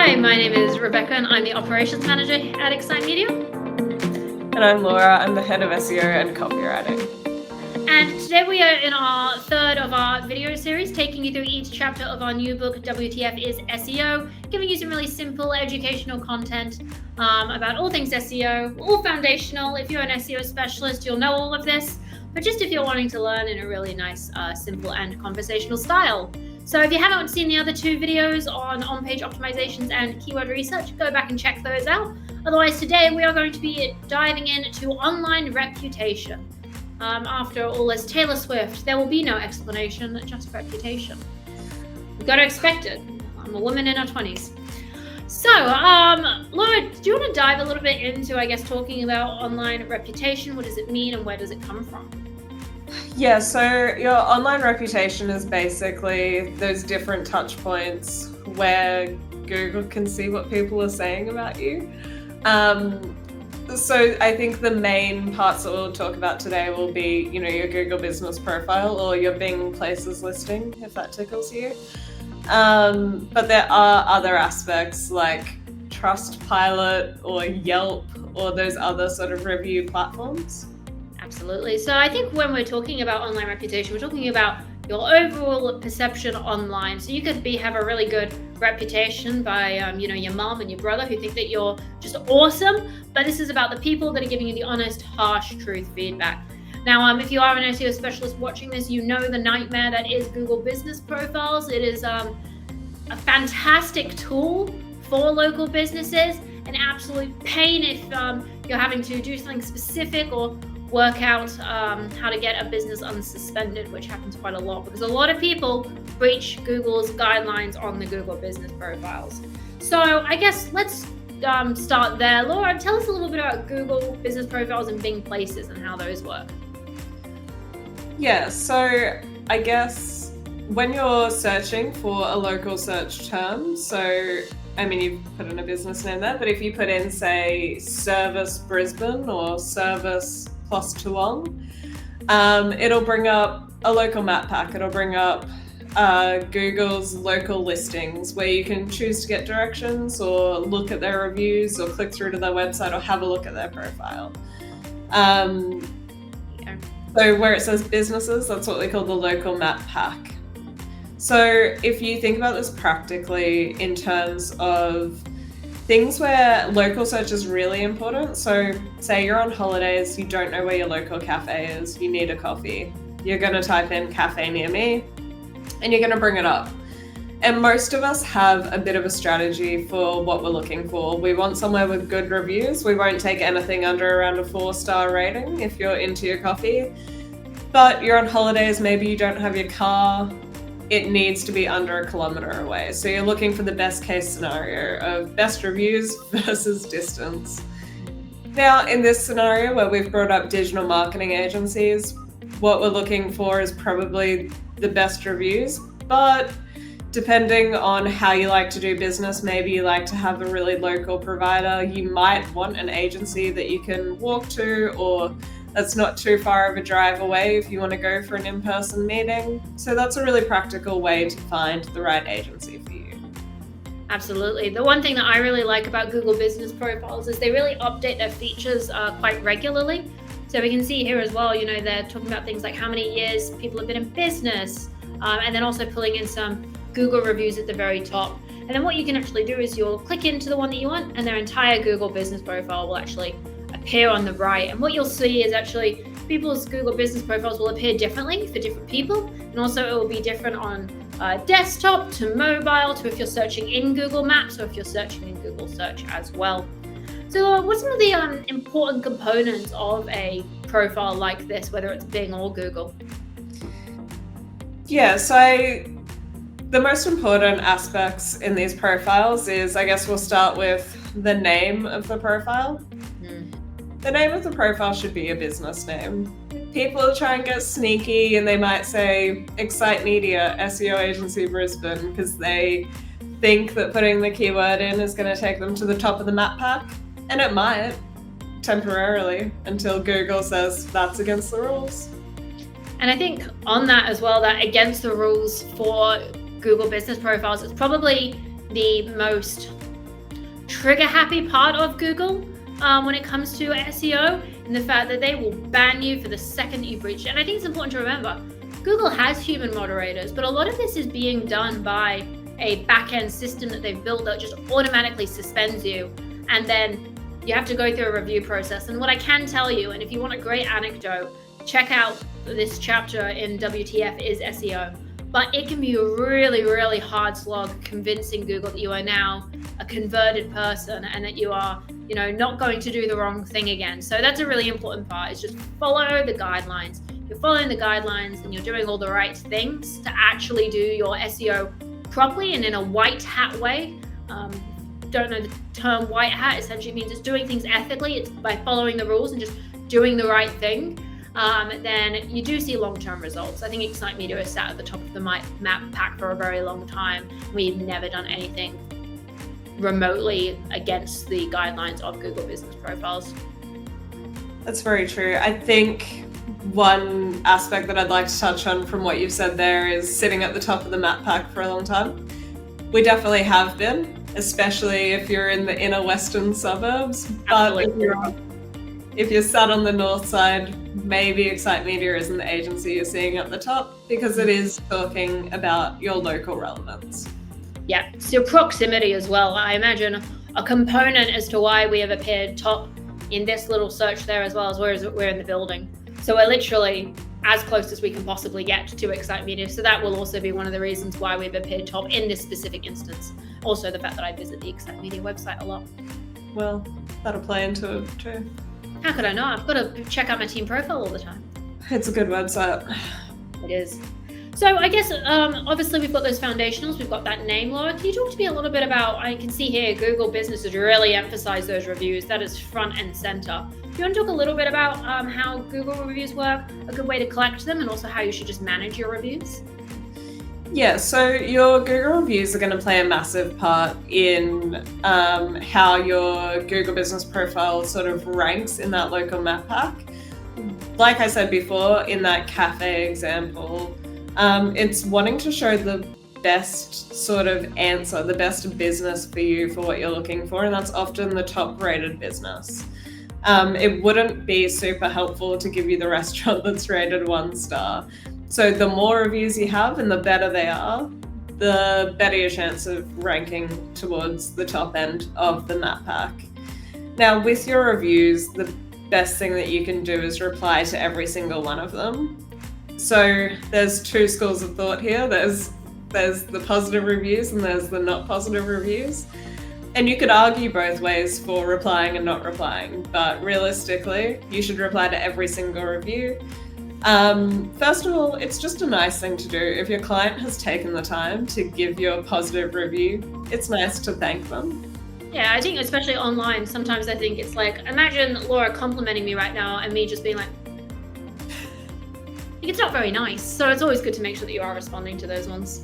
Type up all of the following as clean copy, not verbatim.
Hi, my name is Rebecca and I'm the Operations Manager at Excite Media. And I'm Laura, I'm the head of SEO and copywriting. And today we are in our third of our video series, taking you through each chapter of our new book, WTF is SEO, giving you some really simple educational content about all things SEO, all foundational. If you're an SEO specialist, you'll know all of this, but just if you're wanting to learn in a really nice, simple and conversational style. So if you haven't seen the other two videos on page optimizations and keyword research, go back and check those out. Otherwise, today we are going to be diving into online reputation. After all is Taylor Swift, there will be no explanation, just reputation. You've got to expect it. I'm a woman in her 20s. So, Laura, do you want to dive a little bit into, talking about online reputation? What does it mean and where does it come from? Yeah, so your online reputation is basically those different touch points where Google can see what people are saying about you. So I think the main parts that we'll talk about today will be, your Google business profile or your Bing Places listing, if that tickles you. But there are other aspects like Trustpilot or Yelp or those other sort of review platforms. Absolutely. So I think when we're talking about online reputation, we're talking about your overall perception online. So you could have a really good reputation by, your mom and your brother who think that you're just awesome. But this is about the people that are giving you the honest, harsh truth feedback. Now, if you are an SEO specialist watching this, you know the nightmare that is Google business profiles. It is a fantastic tool for local businesses, an absolute pain if you're having to do something specific or work out how to get a business unsuspended, which happens quite a lot because a lot of people breach Google's guidelines on the Google business profiles. So I guess let's start there. Laura, tell us a little bit about Google business profiles and Bing Places and how those work. Yeah, so I guess when you're searching for a local search term, you've put in a business name there, but if you put in, say, Service Brisbane or Service plus Toowong, it'll bring up a local map pack. It'll bring up Google's local listings where you can choose to get directions or look at their reviews or click through to their website or have a look at their profile. So where it says businesses, that's what we call the local map pack. So if you think about this practically in terms of things where local search is really important. So say you're on holidays, you don't know where your local cafe is, you need a coffee. You're going to type in cafe near me and you're going to bring it up. And most of us have a bit of a strategy for what we're looking for. We want somewhere with good reviews. We won't take anything under around a 4-star rating if you're into your coffee. But you're on holidays, maybe you don't have your car. It needs to be under a kilometer away. So you're looking for the best case scenario of best reviews versus distance. Now, in this scenario where we've brought up digital marketing agencies, what we're looking for is probably the best reviews, but depending on how you like to do business, maybe you like to have a really local provider, you might want an agency that you can walk to or that's not too far of a drive away if you want to go for an in-person meeting. So that's a really practical way to find the right agency for you. Absolutely. The one thing that I really like about Google business profiles is they really update their features quite regularly. So we can see here as well, they're talking about things like how many years people have been in business, and then also pulling in some Google reviews at the very top. And then what you can actually do is you'll click into the one that you want and their entire Google business profile will actually appear on the right. And what you'll see is actually people's Google business profiles will appear differently for different people. And also it will be different on desktop to mobile to if you're searching in Google Maps or if you're searching in Google Search as well. So what's some of the important components of a profile like this, whether it's Bing or Google? Yeah, so the most important aspects in these profiles is, we'll start with the name of the profile. The name of the profile should be a business name. People try and get sneaky and they might say Excite Media, SEO Agency Brisbane, because they think that putting the keyword in is going to take them to the top of the map pack. And it might, temporarily, until Google says that's against the rules. And I think on that as well, that against the rules for Google business profiles, it's probably the most trigger happy part of Google when it comes to SEO, and the fact that they will ban you for the second that you breach it. And I think it's important to remember, Google has human moderators, but a lot of this is being done by a back-end system that they've built that just automatically suspends you, and then you have to go through a review process. And what I can tell you, and if you want a great anecdote, check out this chapter in WTF is SEO. But it can be a really, really hard slog convincing Google that you are now a converted person and that you are, not going to do the wrong thing again. So that's a really important part, is just follow the guidelines. You're following the guidelines and you're doing all the right things to actually do your SEO properly and in a white hat way. Don't know the term white hat, essentially means it's doing things ethically. It's by following the rules and just doing the right thing. Then you do see long-term results. I think Excite Media has sat at the top of the map pack for a very long time. We've never done anything remotely against the guidelines of Google Business Profiles. That's very true. I think one aspect that I'd like to touch on from what you've said there is sitting at the top of the map pack for a long time. We definitely have been, especially if you're in the inner western suburbs. But if you're sat on the north side, maybe Excite Media isn't the agency you're seeing at the top, because it is talking about your local relevance. Yeah, it's your proximity as well. I imagine a component as to why we have appeared top in this little search there as well as we're in the building. So we're literally as close as we can possibly get to Excite Media. So that will also be one of the reasons why we've appeared top in this specific instance. Also the fact that I visit the Excite Media website a lot. Well, that'll play into it too. How could I not? I've got to check out my team profile all the time. It's a good website. It is. So I guess obviously we've got those foundationals, we've got that name, Laura. Can you talk to me a little bit about, I can see here Google Business has really emphasized those reviews. That is front and center. Do you want to talk a little bit about how Google reviews work, a good way to collect them, and also how you should just manage your reviews? Yeah, so your Google reviews are going to play a massive part in how your Google Business Profile sort of ranks in that local map pack. Like I said before, in that cafe example, it's wanting to show the best sort of answer, the best business for you for what you're looking for, and that's often the top rated business. It wouldn't be super helpful to give you the restaurant that's rated 1 star. So the more reviews you have and the better they are, the better your chance of ranking towards the top end of the map pack. Now, with your reviews, the best thing that you can do is reply to every single one of them. So there's 2 schools of thought here. There's the positive reviews and there's the not positive reviews. And you could argue both ways for replying and not replying, but realistically, you should reply to every single review. First of all, it's just a nice thing to do. If your client has taken the time to give you a positive review, it's nice to thank them. Yeah, I think especially online, sometimes I think it's like, imagine Laura complimenting me right now and me just being like, it's not very nice. So it's always good to make sure that you are responding to those ones.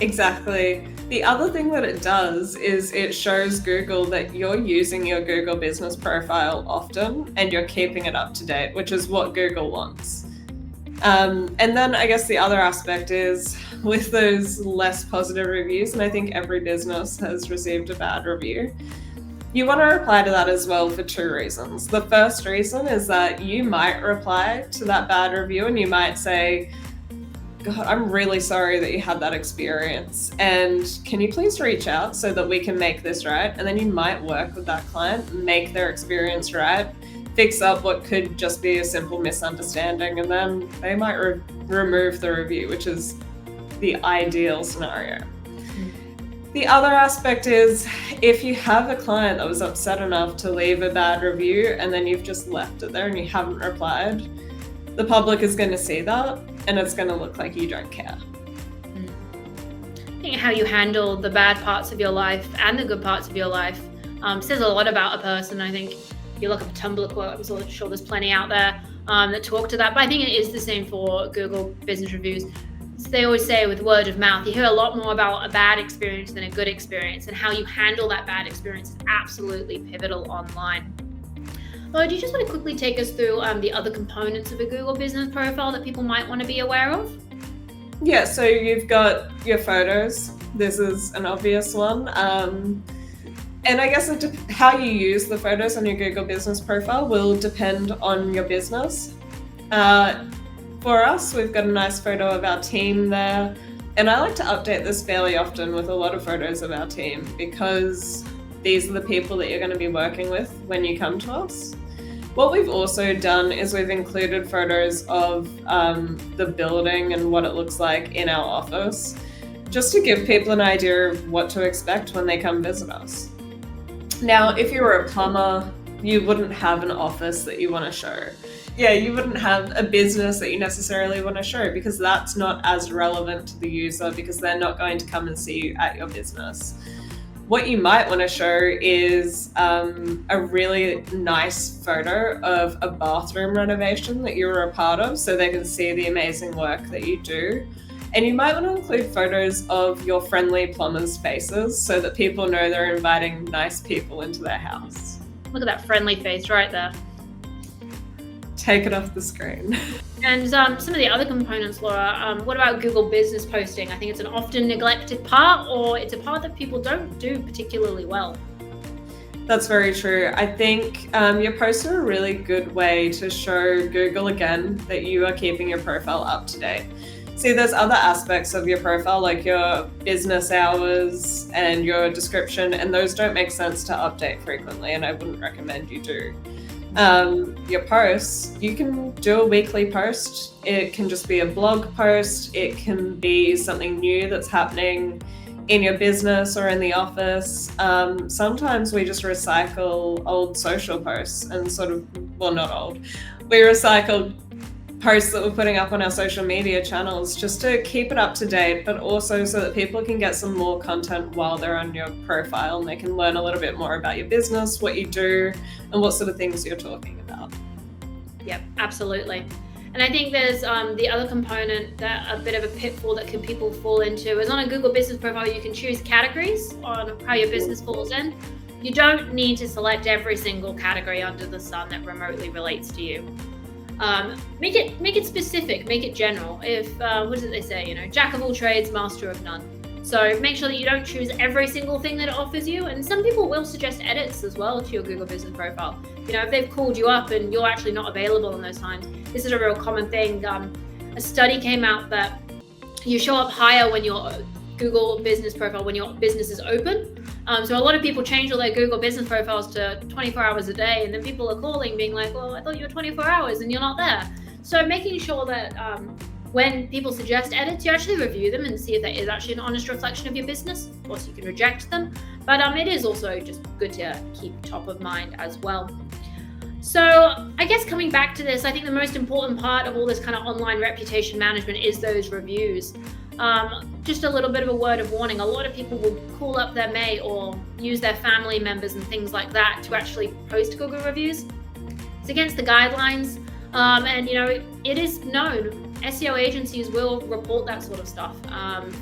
Exactly. The other thing that it does is it shows Google that you're using your Google Business Profile often and you're keeping it up to date, which is what Google wants. And then I guess the other aspect is with those less positive reviews, and I think every business has received a bad review, you want to reply to that as well for 2 reasons. The first reason is that you might reply to that bad review and you might say, God, I'm really sorry that you had that experience, and can you please reach out so that we can make this right? And then you might work with that client, make their experience right, fix up what could just be a simple misunderstanding, and then they might remove the review, which is the ideal scenario. The other aspect is if you have a client that was upset enough to leave a bad review and then you've just left it there and you haven't replied, the public is going to see that and it's going to look like you don't care. I think how you handle the bad parts of your life and the good parts of your life says a lot about a person. I think if you look up a Tumblr quote, I'm sure there's plenty out there that talk to that, but I think it is the same for Google business reviews. They always say with word of mouth, you hear a lot more about a bad experience than a good experience, and how you handle that bad experience is absolutely pivotal online. Laura, do you just want to quickly take us through the other components of a Google business profile that people might want to be aware of? Yeah, so you've got your photos. This is an obvious one. And I guess how you use the photos on your Google business profile will depend on your business. For us, we've got a nice photo of our team there. And I like to update this fairly often with a lot of photos of our team, because these are the people that you're going to be working with when you come to us. What we've also done is we've included photos of the building and what it looks like in our office, just to give people an idea of what to expect when they come visit us. Now, if you were a plumber, you wouldn't have an office that you want to show. Yeah, you wouldn't have a business that you necessarily want to show, because that's not as relevant to the user, because they're not going to come and see you at your business. What you might want to show is a really nice photo of a bathroom renovation that you were a part of, so they can see the amazing work that you do. And you might want to include photos of your friendly plumbers' faces, so that people know they're inviting nice people into their house. Look at that friendly face right there. Take it off the screen. And some of the other components, Laura, what about Google business posting? I think it's an often neglected part, or it's a part that people don't do particularly well. That's very true. I think your posts are a really good way to show Google again that you are keeping your profile up to date. See, there's other aspects of your profile, like your business hours and your description, and those don't make sense to update frequently, and I wouldn't recommend you do. Your posts, you can do a weekly post. It can just be a blog post. It can be something new that's happening in your business or in the office. Sometimes we just recycle old social posts and not old. We recycle posts that we're putting up on our social media channels just to keep it up to date, but also so that people can get some more content while they're on your profile, and they can learn a little bit more about your business, what you do, and what sort of things you're talking about. Yep, absolutely. And I think there's the other component, that a bit of a pitfall that people fall into is on a Google business profile, you can choose categories on how your business falls in. You don't need to select every single category under the sun that remotely relates to you. Make it specific, make it general. If what did they say? Jack of all trades, master of none. So make sure that you don't choose every single thing that it offers you. And some people will suggest edits as well to your Google business profile. If they've called you up and you're actually not available in those times, this is a real common thing. A study came out that you show up higher when your Google business profile, when your business is open. So a lot of people change all their Google business profiles to 24 hours a day, and then people are calling being like, well, I thought you were 24 hours and you're not there. So making sure that when people suggest edits, you actually review them and see if that is actually an honest reflection of your business. Of course, you can reject them, but it is also just good to keep top of mind as well. So I guess coming back to this, I think the most important part of all this kind of online reputation management is those reviews. Just a little bit of a word of warning. A lot of people will call up their mate or use their family members and things like that to actually post Google reviews. It's against the guidelines. And it is known SEO agencies will report that sort of stuff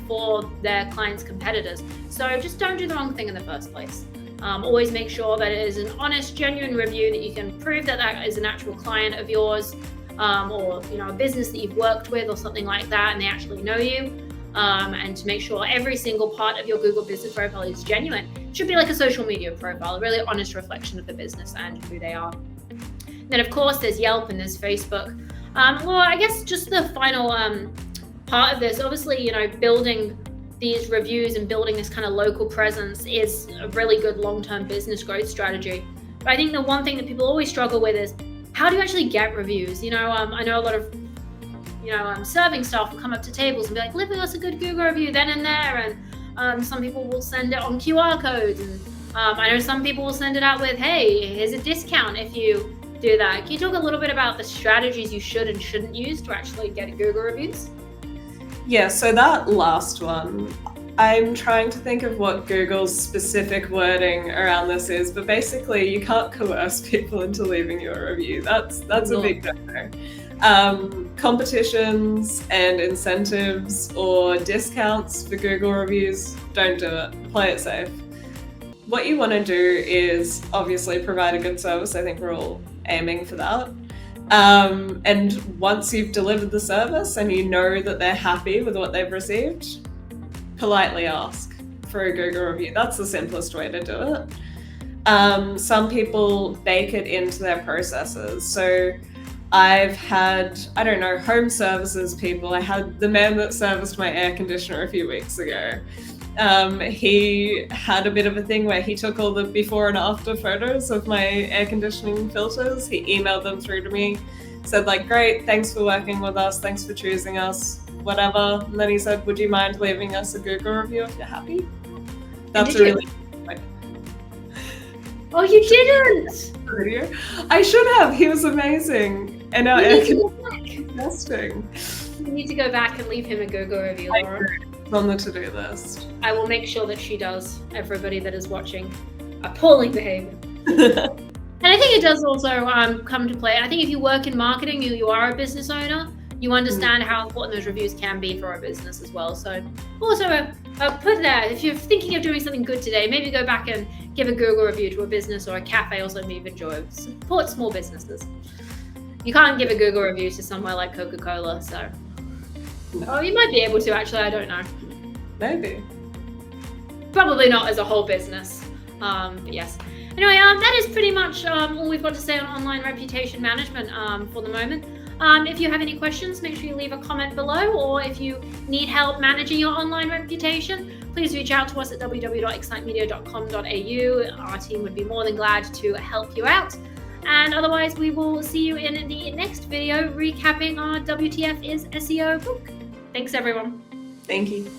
for their clients' competitors. So just don't do the wrong thing in the first place. Always make sure that it is an honest, genuine review, that you can prove that is an actual client of yours, or a business that you've worked with or something like that, and they actually know you. And to make sure every single part of your Google business profile is genuine. It should be like a social media profile, a really honest reflection of the business and who they are. Then of course there's Yelp and there's Facebook. Well, I guess just the final part of this, obviously, building these reviews and building this kind of local presence is a really good long-term business growth strategy. But I think the one thing that people always struggle with is, how do you actually get reviews? I know a lot of serving staff will come up to tables and be like, leave us a good Google review then and there. And some people will send it on QR codes. And I know some people will send it out with, hey, here's a discount if you do that. Can you talk a little bit about the strategies you should and shouldn't use to actually get Google reviews? Yeah, so that last one, I'm trying to think of what Google's specific wording around this is, but basically you can't coerce people into leaving you a review. That's a big no-no. Competitions and incentives or discounts for Google reviews, don't do it. Play it safe. What you want to do is obviously provide a good service. I think we're all aiming for that. And once you've delivered the service and you know that they're happy with what they've received, politely ask for a Google review. That's the simplest way to do it. Some people bake it into their processes. So I've had, I don't know, home services people. I had the man that serviced my air conditioner a few weeks ago. He had a bit of a thing where he took all the before and after photos of my air conditioning filters. He emailed them through to me, said like, great, thanks for working with us, thanks for choosing us, whatever. And then he said, would you mind leaving us a Google review if you're happy? That's a really Oh, you didn't! video. I should have. He was amazing. And our air conditioning testing. You need to go back and leave him a Google review, Laura. It's on the to-do list. I will make sure that she does, everybody that is watching. Appalling behavior. And I think it does also come to play. I think if you work in marketing, you are a business owner, you understand how important those reviews can be for a business as well. So also put that, if you're thinking of doing something good today, maybe go back and give a Google review to a business or a cafe or something you've enjoyed. Support small businesses. You can't give a Google review to somewhere like Coca-Cola, so. No. Oh, you might be able to, actually, I don't know. Maybe. Probably not as a whole business, but yes. Anyway, that is pretty much all we've got to say on online reputation management for the moment. If you have any questions, make sure you leave a comment below, or if you need help managing your online reputation, please reach out to us at www.excitemedia.com.au. Our team would be more than glad to help you out. And otherwise, we will see you in the next video recapping our WTF is SEO book. Thanks, everyone. Thank you.